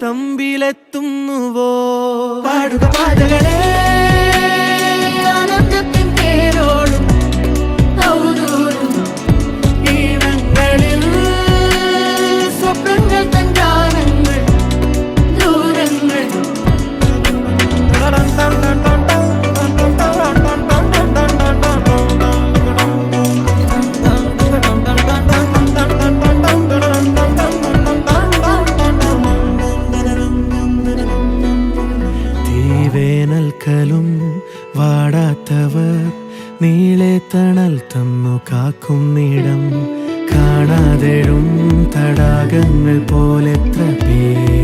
തമ്പിലെത്തുന്നുവോ? പാടുക പാതകളെ ആനന്ദത്തിൻ പേരോടും ഔദൂരും ഈണങ്ങളിൽ സ്വപ്നങ്ങൾ തൻ ഗാനങ്ങൾ ദൂരങ്ങൾ. തീവേനൽക്കലും വാടാത്തവർ നീളെ തണൽ തന്നു കാക്കുന്നിടം കാണാതെഴും തടാകങ്ങൾ പോലെത്ര പേർ